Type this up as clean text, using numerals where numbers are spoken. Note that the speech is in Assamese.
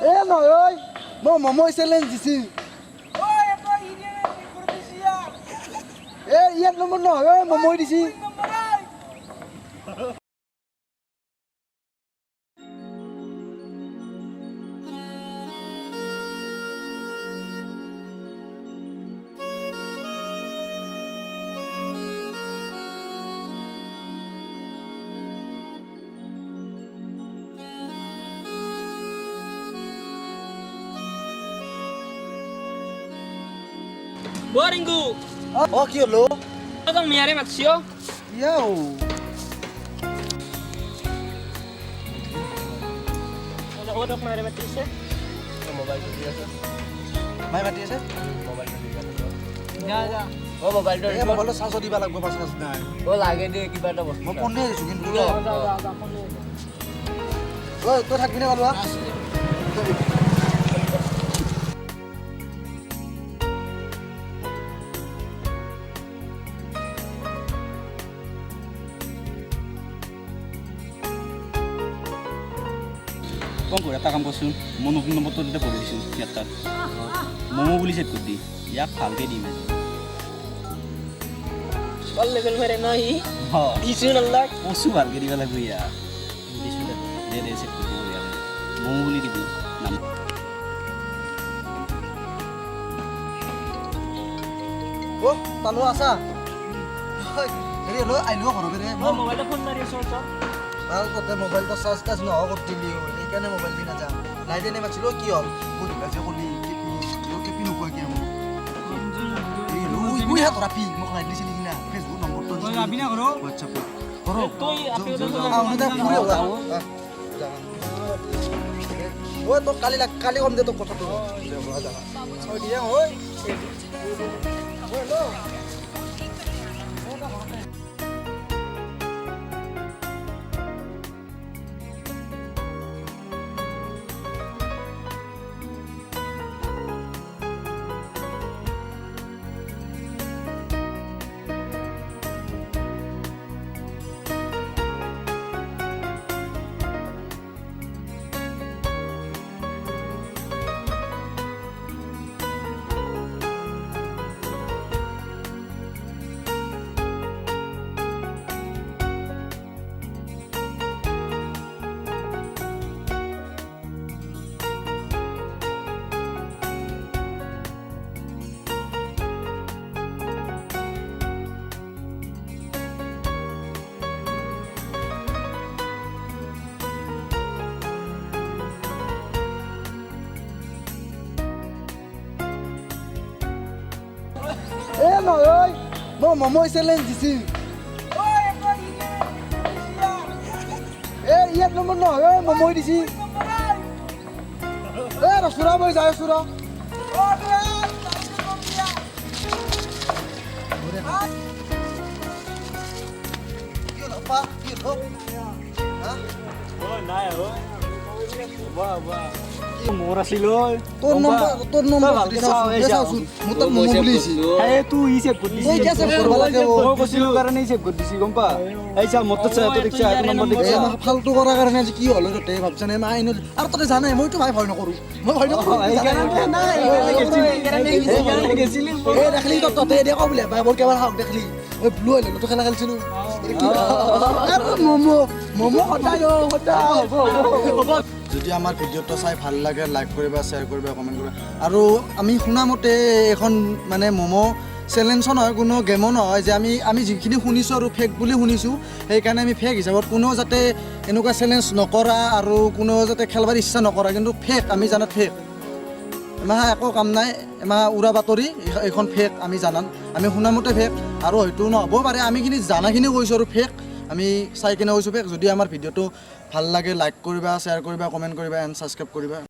এ নহয় মই মমো চেলেঞ্জ দিছি এ ইয়াত নম্বৰ নহয় মমো দিছি Boringku. কি হলো Kau miare matsio. ইয়াও Odok miare matise. মাই মাতি আছে Ja ja. Oh, mobile টো এই মোবাইলটো চাৰ্জ দিব লাগিব পাঁচ নাই oh লাগে দে কিবা এটা বস্তু মই ফোনে দিছোঁ কিন্তু Ja ja ja. ঐ তই থাকিবিনে কালুৱা কম করে একটা কাম করছুন মই নতুন নম্বরটা দিতে পড়ে দিছুন ইয়ার মোমো বলি সেট করে দি ইয়াক ভালকে দিম Kau level miare nahi. হ্যাঁ Isu nalak. পশু ভালকে দিবা লাগবে ইয়া দিছুন দে দে সেট করে দিব ইয়ার মোমো বলি দিবি নাম অ তালুৱা আছা হেৰি হলো আহিলো ঘৰতে ৰে Oh, mobile phone mari socha. ভাল কথা মোবাইলটো চাৰ্জ টাৰ্জ নহ'ব দিলি সেইকাৰণে মোবাইল দি নাযাওঁ লাইটে নেমাতিছিলোঁ কি হ'ল বহুত আজি কলি কেপি নোপোৱা কিয় মোক বুঢ়া ধৰা পি মোক লাইট দিছিলি কিনা ফেচবুক নম্বৰটো Abi na karo. হোৱাটছএপত কৰ Toy api udah ঐ তোক কালি কম দে তোক কথাটো দিয়া ঐ এ নহয় মই মমো চেলেঞ্জ দিছি এ ইয়াত নম্বৰ নহয় মমো দিছি এ ৰচুৰা মই যাই আছো ৰ মোৰ আছিল তোৰ নম্বৰ মোৰ তাত মমো বুলি দিছি এই তুই ই সেট কৰে এই কেছে কৰিব লাগে মই কৈছিলো কাৰণে ই সেট করে দিছি গম পা এই চা মত চা তো দেখছা এক নম্বৰ এই দেখছা আমাক ফালতু কৰাৰ কাৰণে আজি কি হ'ল তাতে ভাবছানে মাই এনে আৰু তই জানাই মইতো ভাই ভয় নকৰো মই ভয় নকৰো এই দেখলি ততে দেখো বোলে ভাই বৰ কেবাৰ হাওক দেখলি ঐ ব্লু আহিলে তো খেলা খেলিছিলো মমো সদায় যদি আমাৰ ভিডিঅ'টো চাই ভাল লাগে লাইক কৰিবা শ্বেয়াৰ কৰিবা কমেণ্ট কৰিবা আৰু আমি শুনামতে এখন মানে মমো চেলেঞ্জো নহয় কোনো গেমো নহয় যে আমি যিখিনি শুনিছোঁ আৰু ফেক বুলি শুনিছোঁ সেইকাৰণে আমি ফেক হিচাপত কোনেও যাতে এনেকুৱা চেলেঞ্জ নকৰা আৰু কোনেও যাতে খেলবাৰ ইচ্ছা নকৰা কিন্তু ফেক আমি জানাত ফেক এমাহ একো কাম নাই এমাহ উৰা বাতৰি এইখন ফেক আমি জানান আমি শুনামতে ফেক আৰু হয়তো নহ'ব পাৰে আমিখিনি জানাখিনি কৈছোঁ আৰু ফেক আমি চাই কিনে কৈছোঁ ফেক যদি আমাৰ ভিডিঅ'টো ভাল লাগে লাইক কৰিবা শ্বেয়াৰ কৰিবা কমেণ্ট কৰিবা এণ্ড ছাবস্ক্ৰাইব কৰিবা